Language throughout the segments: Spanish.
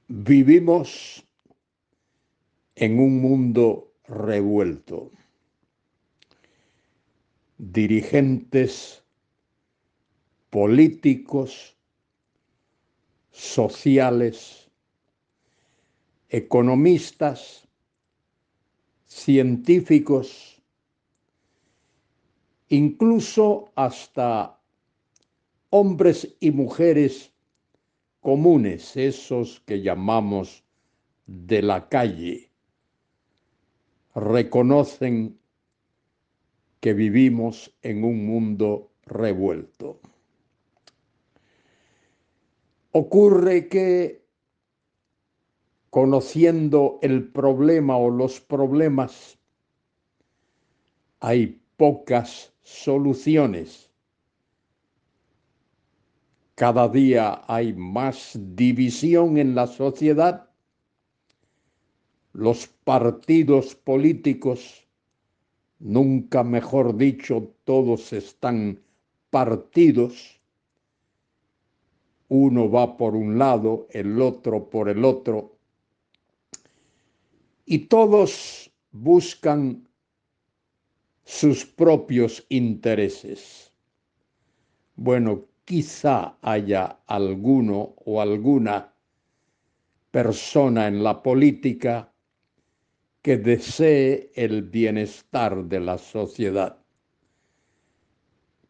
Vivimos en un mundo revuelto. Dirigentes políticos, sociales, economistas, científicos, incluso hasta hombres y mujeres comunes, esos que llamamos de la calle, reconocen que vivimos en un mundo revuelto. Ocurre que, conociendo el problema o los problemas, hay pocas soluciones. Cada día hay más división en la sociedad. Los partidos políticos, nunca mejor dicho, todos están partidos. Uno va por un lado, el otro por el otro, y todos buscan sus propios intereses. Bueno, quizá haya alguno o alguna persona en la política que desee el bienestar de la sociedad,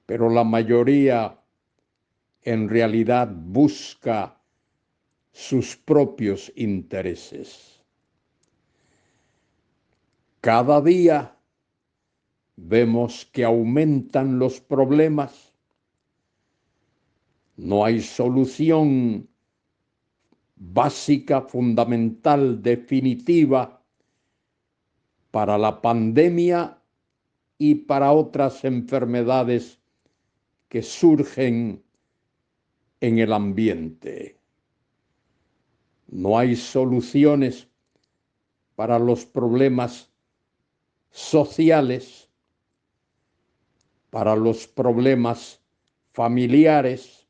pero la mayoría en realidad busca sus propios intereses. Cada día vemos que aumentan los problemas. No hay solución básica, fundamental, definitiva para la pandemia y para otras enfermedades que surgen en el ambiente. No hay soluciones para los problemas sociales, para los problemas familiares.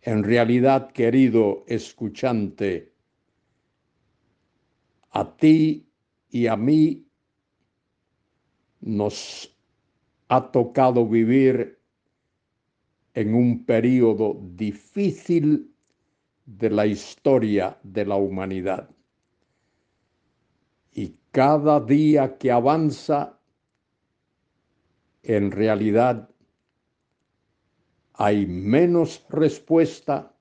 En realidad, querido escuchante, a ti y a mí nos ha tocado vivir en un periodo difícil de la historia de la humanidad. Y cada día que avanza, en realidad hay menos respuesta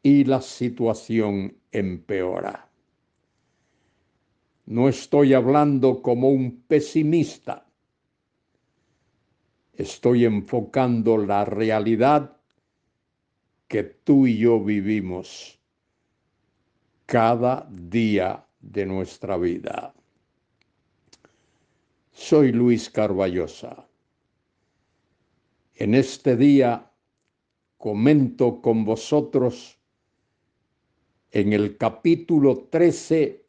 y la situación empeora. No estoy hablando como un pesimista. Estoy enfocando la realidad que tú y yo vivimos cada día de nuestra vida. Soy Luis Carballosa. En este día comento con vosotros en el capítulo 13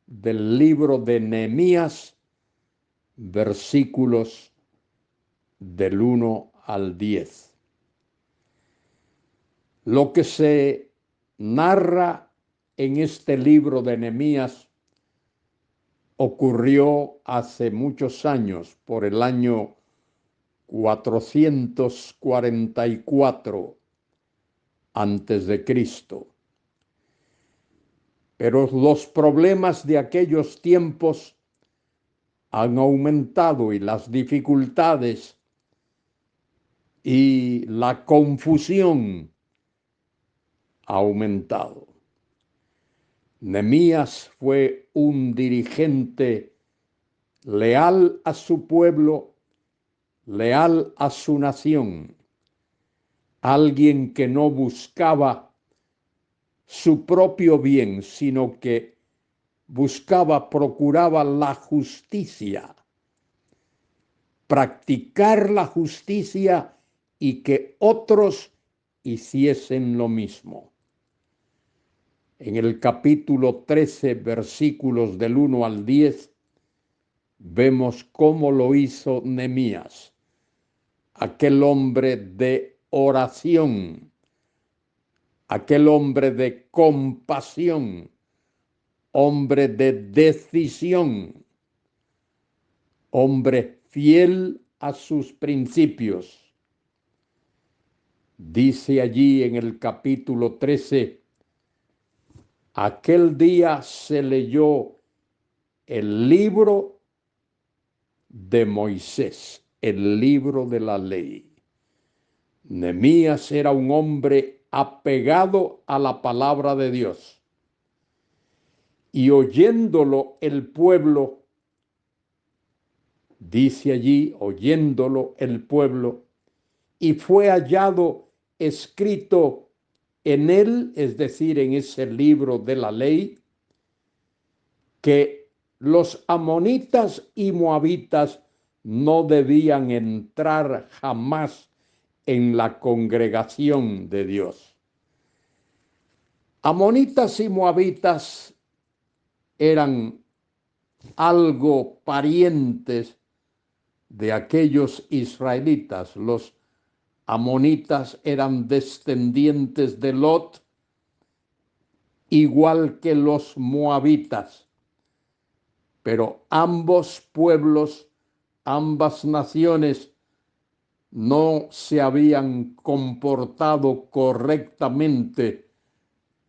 del libro de Nehemías, versículos del 1 al 10. Lo que se narra en este libro de Nehemías ocurrió hace muchos años, por el año 444 antes de Cristo. Pero los problemas de aquellos tiempos han aumentado y las dificultades y la confusión ha aumentado. Nehemías fue un dirigente leal a su pueblo, leal a su nación, alguien que no buscaba su propio bien, sino que procuraba la justicia, practicar la justicia y que otros hiciesen lo mismo. En el capítulo 13, versículos del 1 al 10, vemos cómo lo hizo Nehemías, aquel hombre de oración, aquel hombre de compasión, hombre de decisión, hombre fiel a sus principios. Dice allí en el capítulo 13, aquel día se leyó el libro de Moisés, el libro de la ley. Nehemías era un hombre apegado a la palabra de Dios. Y oyéndolo el pueblo, dice allí, oyéndolo el pueblo, y fue hallado escrito en él, es decir, en ese libro de la ley, que los amonitas y moabitas no debían entrar jamás en la congregación de Dios. Amonitas y moabitas eran algo parientes de aquellos israelitas. Los amonitas eran descendientes de Lot, igual que los moabitas. Pero ambos pueblos, ambas naciones, no se habían comportado correctamente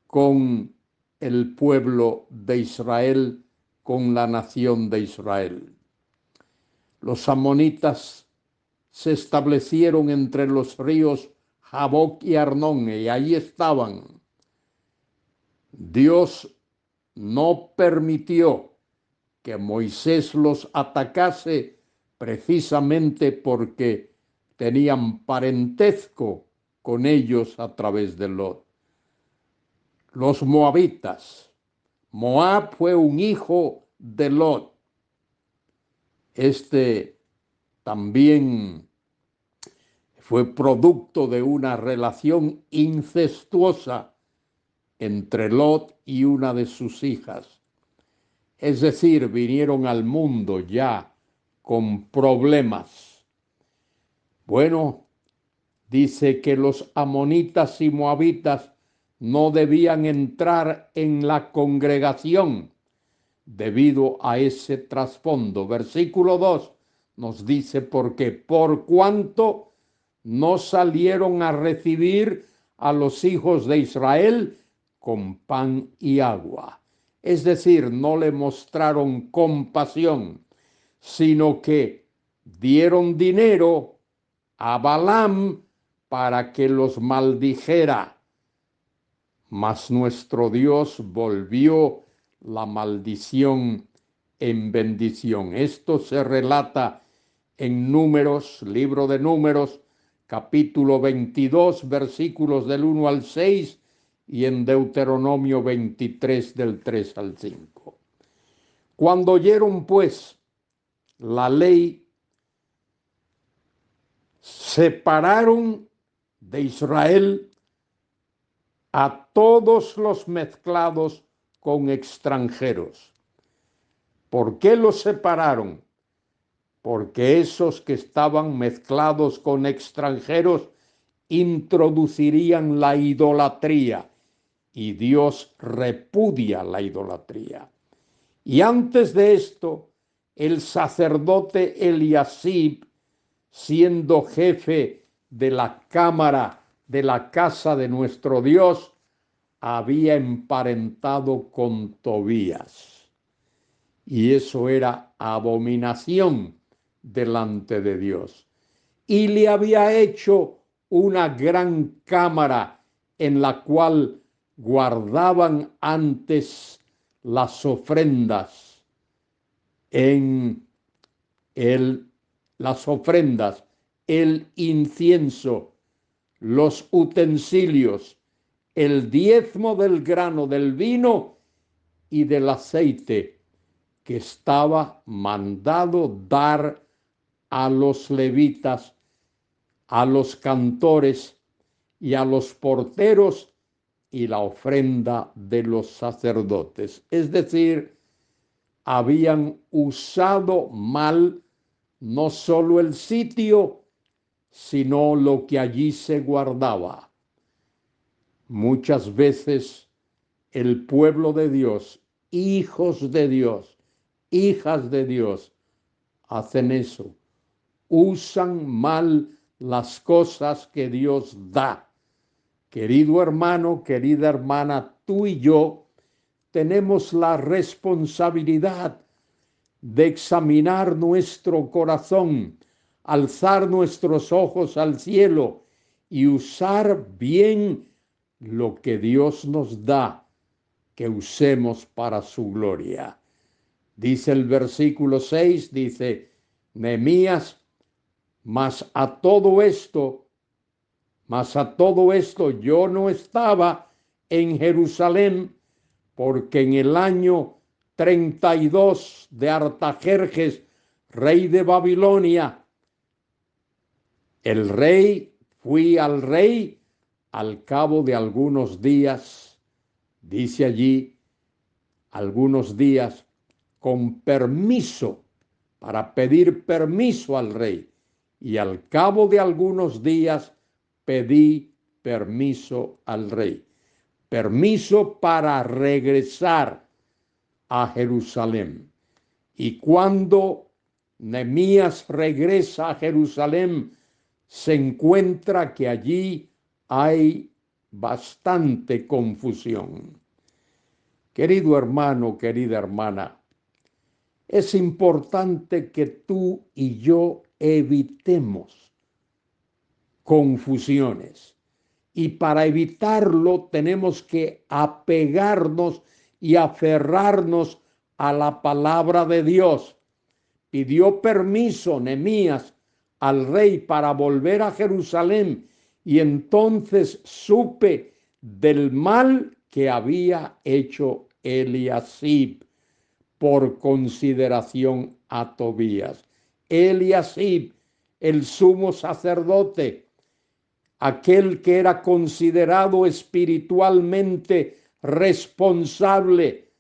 con el pueblo de Israel, con la nación de Israel. Los amonitas se establecieron entre los ríos Jaboc y Arnón, y ahí estaban. Dios no permitió que Moisés los atacase precisamente porque tenían parentesco con ellos a través de Lot. Los moabitas. Moab fue un hijo de Lot. Este también fue producto de una relación incestuosa entre Lot y una de sus hijas. Es decir, vinieron al mundo ya con problemas. Bueno, dice que los amonitas y moabitas no debían entrar en la congregación debido a ese trasfondo. Versículo 2 nos dice por qué. Por cuanto no salieron a recibir a los hijos de Israel con pan y agua. Es decir, no le mostraron compasión, sino que dieron dinero a Balaam para que los maldijera. Mas nuestro Dios volvió la maldición en bendición. Esto se relata en Números, libro de Números, capítulo 22, versículos del 1 al 6, y en Deuteronomio 23, del 3 al 5. Cuando oyeron, pues, la ley, separaron de Israel a todos los mezclados con extranjeros. ¿Por qué los separaron? Porque esos que estaban mezclados con extranjeros introducirían la idolatría, y Dios repudia la idolatría. Y antes de esto, el sacerdote Eliasib, siendo jefe de la cámara de la casa de nuestro Dios, había emparentado con Tobías. Y eso era abominación delante de Dios. Y le había hecho una gran cámara en la cual guardaban antes las ofrendas, el incienso, los utensilios, el diezmo del grano, del vino y del aceite que estaba mandado dar a los levitas, a los cantores y a los porteros, y la ofrenda de los sacerdotes. Es decir, habían usado mal no solo el sitio, sino lo que allí se guardaba. Muchas veces el pueblo de Dios, hijos de Dios, hijas de Dios, hacen eso. Usan mal las cosas que Dios da. Querido hermano, querida hermana, tú y yo tenemos la responsabilidad de examinar nuestro corazón, alzar nuestros ojos al cielo y usar bien lo que Dios nos da, que usemos para su gloria. Dice el versículo 6, dice Nehemías, mas a todo esto yo no estaba en Jerusalén, porque en el año 32 de Artajerjes, rey de Babilonia, fui al rey al cabo de algunos días, dice allí, algunos días, con permiso, para pedir permiso al rey. Y al cabo de algunos días pedí permiso al rey. Permiso para regresar a Jerusalén. Y cuando Nehemías regresa a Jerusalén, se encuentra que allí hay bastante confusión. Querido hermano, querida hermana, es importante que tú y yo evitemos confusiones. Y para evitarlo tenemos que apegarnos y aferrarnos a la palabra de Dios. Pidió permiso Nehemías al rey para volver a Jerusalén y entonces supe del mal que había hecho Eliasib por consideración a Tobías. Eliasib, el sumo sacerdote, aquel que era considerado espiritualmente responsable,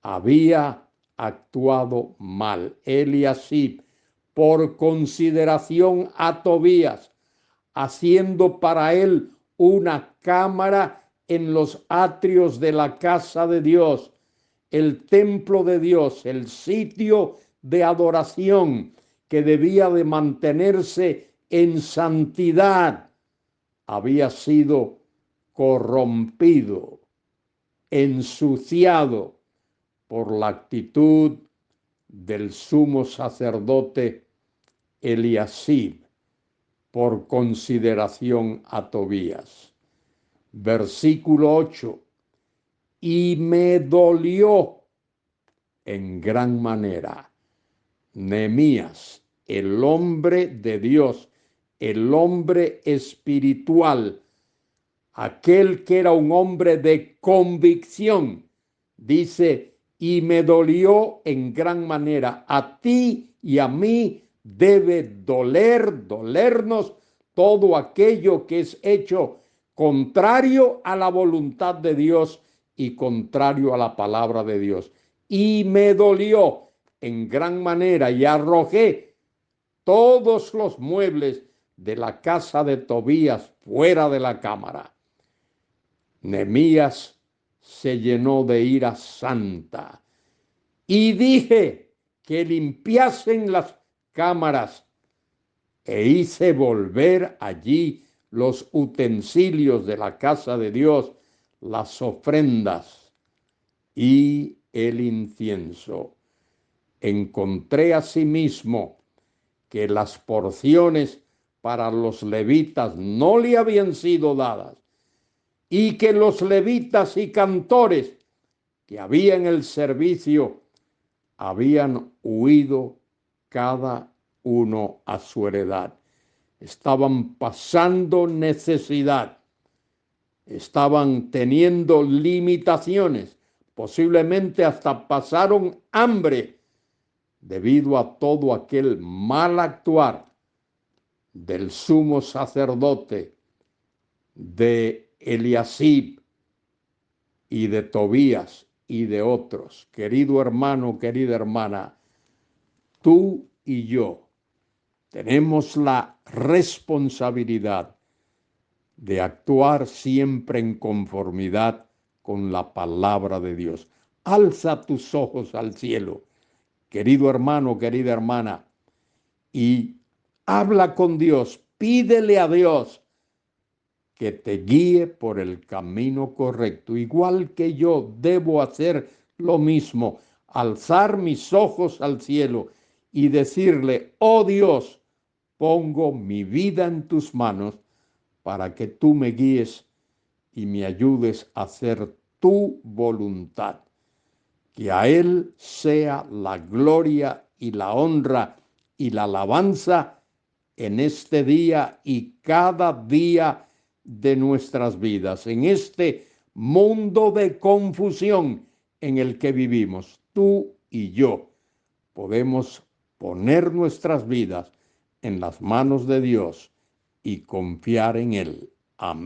había actuado mal. Eliasib, por consideración a Tobías, haciendo para él una cámara en los atrios de la casa de Dios, el templo de Dios, el sitio de adoración que debía de mantenerse en santidad, había sido corrompido, ensuciado por la actitud del sumo sacerdote Eliasib, por consideración a Tobías. Versículo 8. Y me dolió en gran manera Nehemías, el hombre de Dios, el hombre espiritual, aquel que era un hombre de convicción, dice, y me dolió en gran manera. A ti y a mí debe dolernos todo aquello que es hecho contrario a la voluntad de Dios y contrario a la palabra de Dios. Y me dolió en gran manera y arrojé todos los muebles de la casa de Tobías fuera de la cámara. Nehemías se llenó de ira santa y dije que limpiasen las cámaras e hice volver allí los utensilios de la casa de Dios, las ofrendas y el incienso. Encontré asimismo que las porciones para los levitas no le habían sido dadas y que los levitas y cantores que había en el servicio habían huido cada uno a su heredad. Estaban pasando necesidad, estaban teniendo limitaciones, posiblemente hasta pasaron hambre debido a todo aquel mal actuar del sumo sacerdote, de Eliasib y de Tobías y de otros. Querido hermano, querida hermana, tú y yo tenemos la responsabilidad de actuar siempre en conformidad con la palabra de Dios. Alza tus ojos al cielo, querido hermano, querida hermana, y habla con Dios, pídele a Dios que te guíe por el camino correcto. Igual que yo debo hacer lo mismo, alzar mis ojos al cielo y decirle, oh Dios, pongo mi vida en tus manos para que tú me guíes y me ayudes a hacer tu voluntad. Que a Él sea la gloria y la honra y la alabanza en este día y cada día de nuestras vidas, en este mundo de confusión en el que vivimos. Tú y yo podemos poner nuestras vidas en las manos de Dios y confiar en Él. Amén.